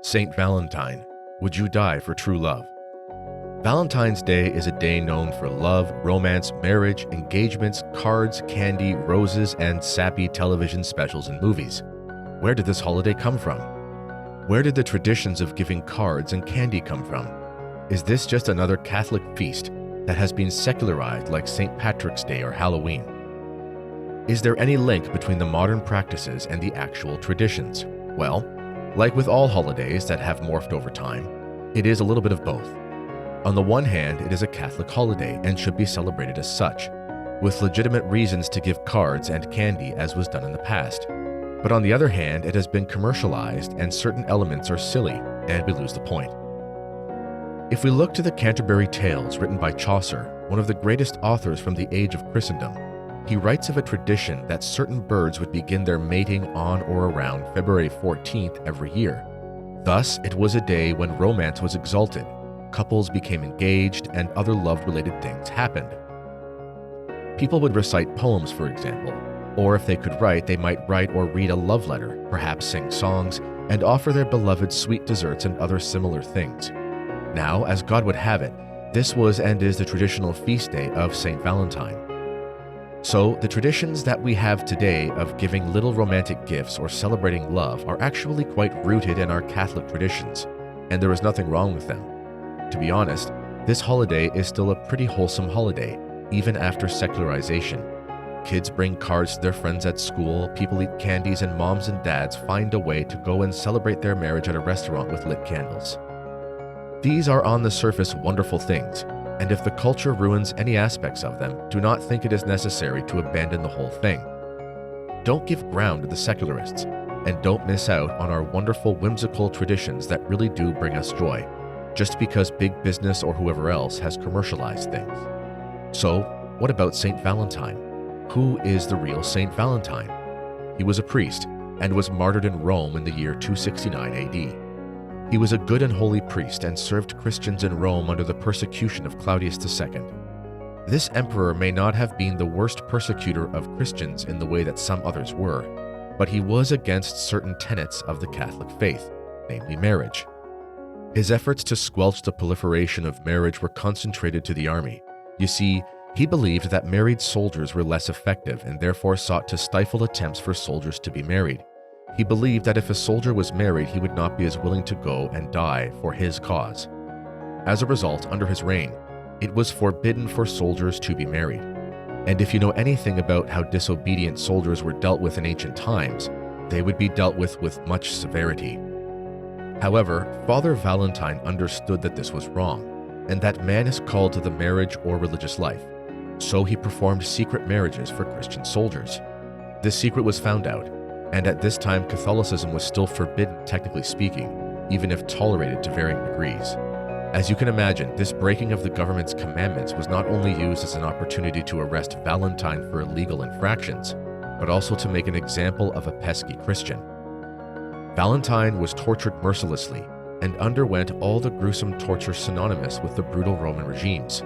Saint Valentine, would you die for true love? Valentine's Day is a day known for love, romance, marriage, engagements, cards, candy, roses, and sappy television specials and movies. Where did this holiday come from? Where did the traditions of giving cards and candy come from? Is this just another Catholic feast that has been secularized like St. Patrick's Day or Halloween? Is there any link between the modern practices and the actual traditions? Well, like with all holidays that have morphed over time, it is a little bit of both. On the one hand, it is a Catholic holiday and should be celebrated as such, with legitimate reasons to give cards and candy as was done in the past. But on the other hand, it has been commercialized and certain elements are silly and we lose the point. If we look to the Canterbury Tales written by Chaucer, one of the greatest authors from the age of Christendom, he writes of a tradition that certain birds would begin their mating on or around February 14th every year. Thus, it was a day when romance was exalted, couples became engaged, and other love-related things happened. People would recite poems, for example, or if they could write, they might write or read a love letter, perhaps sing songs, and offer their beloved sweet desserts and other similar things. Now, as God would have it, this was and is the traditional feast day of Saint Valentine. So, the traditions that we have today of giving little romantic gifts or celebrating love are actually quite rooted in our Catholic traditions, and there is nothing wrong with them. To be honest, this holiday is still a pretty wholesome holiday, even after secularization. Kids bring cards to their friends at school, people eat candies, and moms and dads find a way to go and celebrate their marriage at a restaurant with lit candles. These are on the surface wonderful things, and if the culture ruins any aspects of them, do not think it is necessary to abandon the whole thing. Don't give ground to the secularists, and don't miss out on our wonderful whimsical traditions that really do bring us joy, just because big business or whoever else has commercialized things. So, what about Saint Valentine? Who is the real Saint Valentine? He was a priest and was martyred in Rome in the year 269 AD. He was a good and holy priest and served Christians in Rome under the persecution of Claudius II. This emperor may not have been the worst persecutor of Christians in the way that some others were, but he was against certain tenets of the Catholic faith, namely marriage. His efforts to squelch the proliferation of marriage were concentrated to the army. You see, he believed that married soldiers were less effective and therefore sought to stifle attempts for soldiers to be married. He believed that if a soldier was married, he would not be as willing to go and die for his cause. As a result, under his reign, it was forbidden for soldiers to be married. And if you know anything about how disobedient soldiers were dealt with in ancient times, they would be dealt with much severity. However, Father Valentine understood that this was wrong, and that man is called to the marriage or religious life. So he performed secret marriages for Christian soldiers. This secret was found out, and at this time Catholicism was still forbidden, technically speaking, even if tolerated to varying degrees. As you can imagine, this breaking of the government's commandments was not only used as an opportunity to arrest Valentine for illegal infractions, but also to make an example of a pesky Christian. Valentine was tortured mercilessly and underwent all the gruesome torture synonymous with the brutal Roman regimes.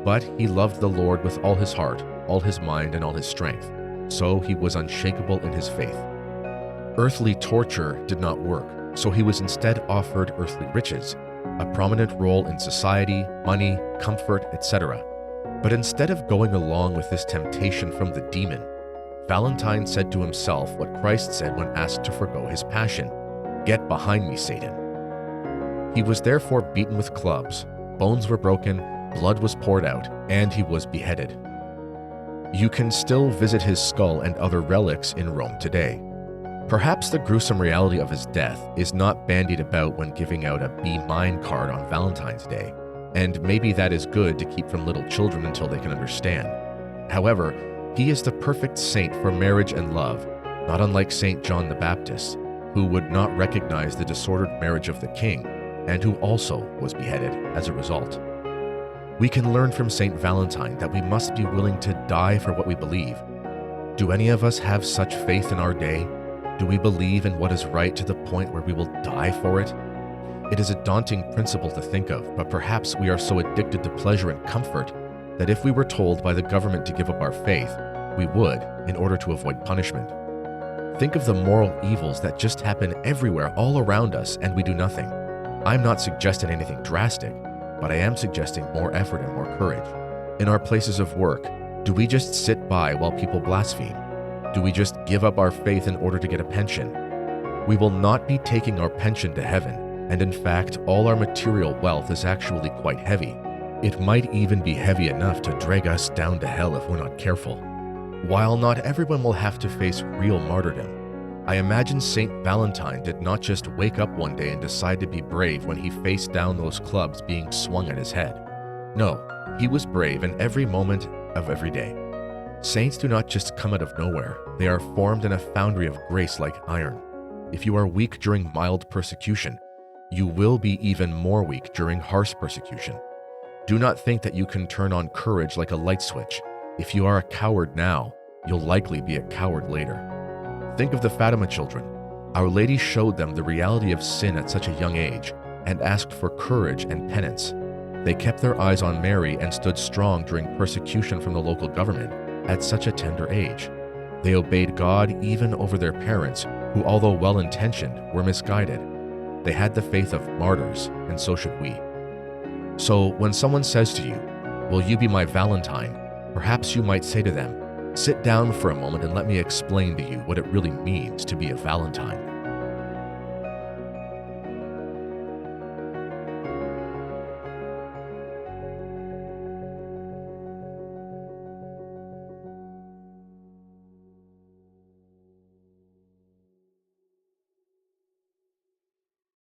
But he loved the Lord with all his heart, all his mind, and all his strength, so he was unshakable in his faith. Earthly torture did not work, so he was instead offered earthly riches, a prominent role in society, money, comfort, etc. But instead of going along with this temptation from the demon, Valentine said to himself what Christ said when asked to forgo his passion, "Get behind me, Satan." He was therefore beaten with clubs, bones were broken, blood was poured out, and he was beheaded. You can still visit his skull and other relics in Rome today. Perhaps the gruesome reality of his death is not bandied about when giving out a Be Mine card on Valentine's Day, and maybe that is good to keep from little children until they can understand. However, he is the perfect saint for marriage and love, not unlike Saint John the Baptist, who would not recognize the disordered marriage of the king, and who also was beheaded as a result. We can learn from Saint Valentine that we must be willing to die for what we believe. Do any of us have such faith in our day? Do we believe in what is right to the point where we will die for it? It is a daunting principle to think of, but perhaps we are so addicted to pleasure and comfort that if we were told by the government to give up our faith, we would in order to avoid punishment. Think of the moral evils that just happen everywhere all around us and we do nothing. I'm not suggesting anything drastic, but I am suggesting more effort and more courage. In our places of work, do we just sit by while people blaspheme? Do we just give up our faith in order to get a pension? We will not be taking our pension to heaven, and in fact, all our material wealth is actually quite heavy. It might even be heavy enough to drag us down to hell if we're not careful. While not everyone will have to face real martyrdom, I imagine Saint Valentine did not just wake up one day and decide to be brave when he faced down those clubs being swung at his head. No, he was brave in every moment of every day. Saints do not just come out of nowhere, they are formed in a foundry of grace like iron. If you are weak during mild persecution, you will be even more weak during harsh persecution. Do not think that you can turn on courage like a light switch. If you are a coward now, you'll likely be a coward later. Think of the Fatima children. Our Lady showed them the reality of sin at such a young age and asked for courage and penance. They kept their eyes on Mary and stood strong during persecution from the local government at such a tender age. They obeyed God even over their parents, who, although well-intentioned, were misguided. They had the faith of martyrs, and so should we. So when someone says to you, "Will you be my Valentine?" perhaps you might say to them, "Sit down for a moment and let me explain to you what it really means to be a Valentine."